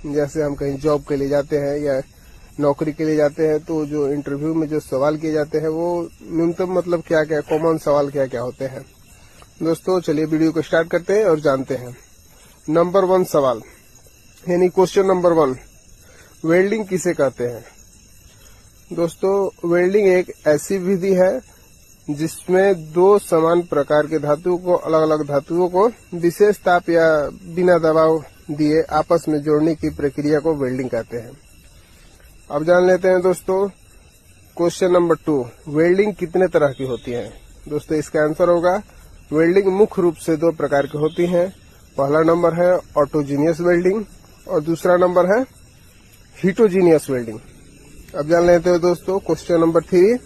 जैसे हम कहीं जॉब के लिए जाते हैं या नौकरी के लिए जाते हैं तो जो इंटरव्यू में जो सवाल किए जाते हैं वो न्यूनतम मतलब क्या क्या कॉमन सवाल क्या क्या होते हैं। दोस्तों चलिए वीडियो को स्टार्ट करते हैं और जानते हैं। नंबर 1 सवाल यानी क्वेश्चन नंबर 1, वेल्डिंग किसे कहते हैं। दोस्तों वेल्डिंग एक ऐसी विधि है जिसमें दो समान प्रकार के धातुओं को अलग अलग धातुओं को विशेष ताप या बिना दबाव दिए आपस में जोड़ने की प्रक्रिया को वेल्डिंग कहते हैं। अब जान लेते हैं दोस्तों क्वेश्चन नंबर 2, वेल्डिंग कितने तरह की होती है। दोस्तों इसका आंसर होगा वेल्डिंग मुख्य रूप से 2 प्रकार की होती है। पहला नंबर है ऑटोजीनियस वेल्डिंग और दूसरा नंबर है हीटोजीनियस वेल्डिंग। अब जान लेते हैं दोस्तों क्वेश्चन नंबर 3,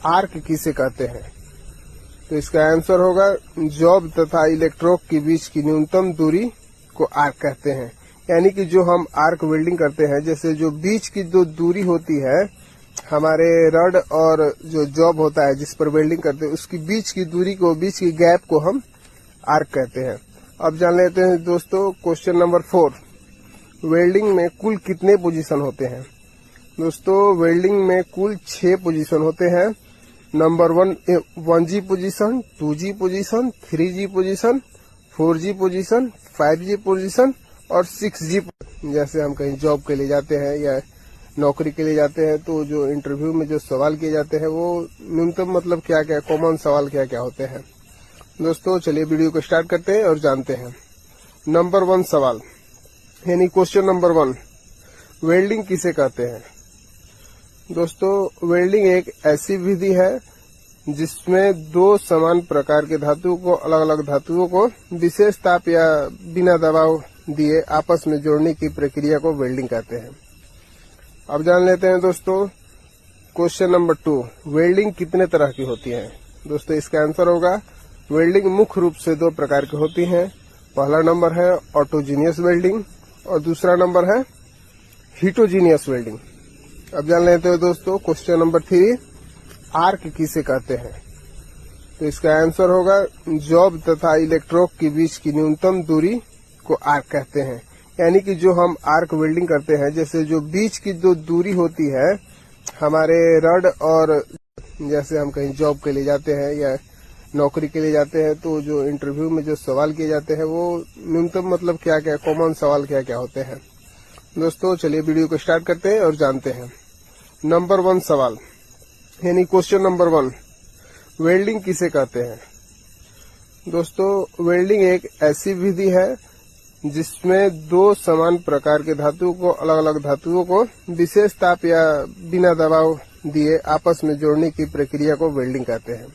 आर्क किसे कहते हैं। तो इसका आंसर होगा जॉब तथा इलेक्ट्रोड के बीच की न्यूनतम दूरी को आर्क कहते हैं। यानी कि जो हम आर्क वेल्डिंग करते हैं, जैसे जो बीच की जो दूरी होती है हमारे रड और जो जॉब होता है जिस पर वेल्डिंग करते हैं उसकी बीच की दूरी को, बीच की गैप को हम आर्क कहते हैं। अब जान लेते हैं दोस्तों क्वेश्चन नंबर 4, वेल्डिंग में कुल कितने पोजीशन होते हैं। दोस्तों वेल्डिंग में कुल 6 पोजीशन होते हैं। Number 1G position, 2G position, 3G position, 4G position, 5G position और 6G। जैसे हम कहीं जॉब के लिए जाते हैं या नौकरी के लिए जाते हैं तो जो इंटरव्यू में जो सवाल किए जाते हैं वो न्यूनतम मतलब क्या क्या कॉमन सवाल क्या क्या होते हैं। दोस्तों चलिए वीडियो को स्टार्ट करते हैं और जानते हैं। नंबर 1 सवाल यानी क्वेश्चन नंबर 1, वेल्डिंग किसे कहते हैं। दोस्तों वेल्डिंग एक ऐसी विधि है जिसमें दो समान प्रकार के धातुओं को अलग अलग धातुओं को विशेष ताप या बिना दबाव दिए आपस में जोड़ने की प्रक्रिया को वेल्डिंग कहते हैं। अब जान लेते हैं दोस्तों क्वेश्चन नंबर 2, वेल्डिंग कितने तरह की होती है। दोस्तों इसका आंसर होगा वेल्डिंग मुख्य रूप से 2 प्रकार की होती है। पहला नंबर है ऑटोजीनियस वेल्डिंग और दूसरा नंबर है हीटोजीनियस वेल्डिंग। अब जान लेते हैं दोस्तों क्वेश्चन नंबर 3, आर्क किसे कहते हैं। तो इसका आंसर होगा जॉब तथा इलेक्ट्रोड के बीच की न्यूनतम दूरी को आर्क कहते हैं। यानी कि जो हम आर्क वेल्डिंग करते हैं, जैसे जो बीच की जो दूरी होती है हमारे रड और जैसे हम कहीं जॉब के लिए जाते हैं या नौकरी के लिए जाते हैं तो जो इंटरव्यू में जो सवाल किए जाते हैं वो न्यूनतम मतलब क्या क्या कॉमन सवाल क्या क्या होते हैं। दोस्तों चलिए वीडियो को स्टार्ट करते हैं और जानते हैं। नंबर 1 सवाल यानी क्वेश्चन नंबर 1, वेल्डिंग किसे कहते हैं। दोस्तों वेल्डिंग एक ऐसी विधि है जिसमें दो समान प्रकार के धातुओं को अलग अलग धातुओं को विशेष ताप या बिना दबाव दिए आपस में जोड़ने की प्रक्रिया को वेल्डिंग कहते हैं।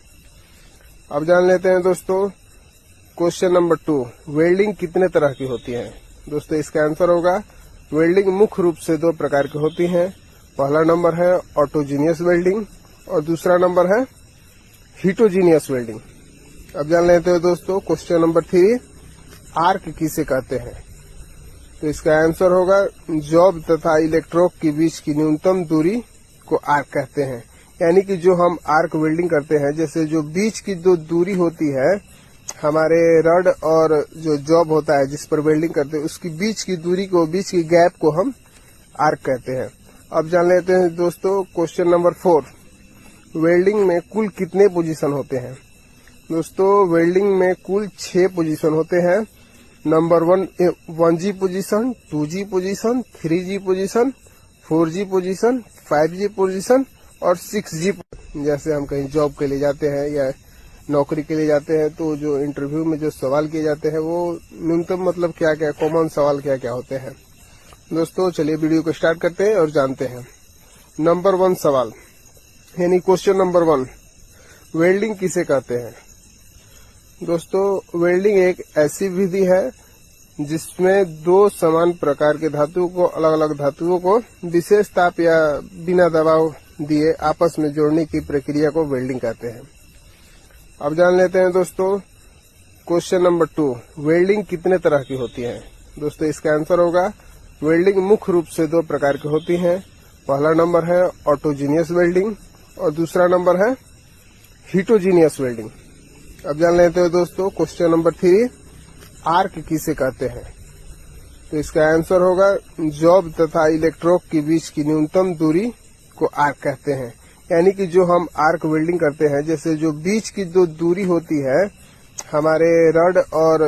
अब जान लेते हैं दोस्तों क्वेश्चन नंबर 2, वेल्डिंग कितने तरह की होती है। दोस्तों इसका आंसर होगा वेल्डिंग मुख्य रूप से 2 प्रकार की होती है। पहला नंबर है ऑटोजीनियस वेल्डिंग और दूसरा नंबर है हीटोजीनियस वेल्डिंग। अब जान लेते हैं दोस्तों क्वेश्चन नंबर 3, आर्क किसे कहते हैं। तो इसका आंसर होगा जॉब तथा इलेक्ट्रोड के बीच की न्यूनतम दूरी को आर्क कहते हैं। यानी कि जो हम आर्क वेल्डिंग करते हैं, जैसे जो बीच की जो दूरी होती है हमारे रड और जो जॉब होता है जिस पर वेल्डिंग करते हैं उसकी बीच की दूरी को, बीच की गैप को हम आर्क कहते हैं। अब जान लेते हैं दोस्तों क्वेश्चन नंबर 4, वेल्डिंग में कुल कितने पोजीशन होते हैं। दोस्तों वेल्डिंग में कुल 6 पोजीशन होते हैं। Number 1G position, 2G position, 3G position, 4G position, 5G position और 6G। जैसे हम कहीं जॉब के लिए जाते हैं या नौकरी के लिए जाते हैं तो जो इंटरव्यू में जो सवाल किए जाते हैं वो न्यूनतम मतलब क्या क्या कॉमन सवाल क्या क्या होते हैं। दोस्तों चलिए वीडियो को स्टार्ट करते हैं और जानते हैं। नंबर 1 सवाल यानी क्वेश्चन नंबर 1, वेल्डिंग किसे कहते हैं। दोस्तों वेल्डिंग एक ऐसी विधि है जिसमें दो समान प्रकार के धातुओं को अलग अलग धातुओं को विशेष ताप या बिना दबाव दिए आपस में जोड़ने की प्रक्रिया को वेल्डिंग कहते हैं। अब जान लेते हैं दोस्तों क्वेश्चन नंबर 2, वेल्डिंग कितने तरह की होती है। दोस्तों इसका आंसर होगा वेल्डिंग मुख्य रूप से 2 प्रकार की होती है। पहला नंबर है ऑटोजीनियस वेल्डिंग और दूसरा नंबर है हीटोजीनियस वेल्डिंग। अब जान लेते हैं दोस्तों क्वेश्चन नंबर 3, आर्क किसे कहते हैं। तो इसका आंसर होगा जॉब तथा इलेक्ट्रोड के बीच की न्यूनतम दूरी को आर्क कहते हैं। यानी कि जो हम आर्क वेल्डिंग करते हैं, जैसे जो बीच की जो दूरी होती है हमारे रड और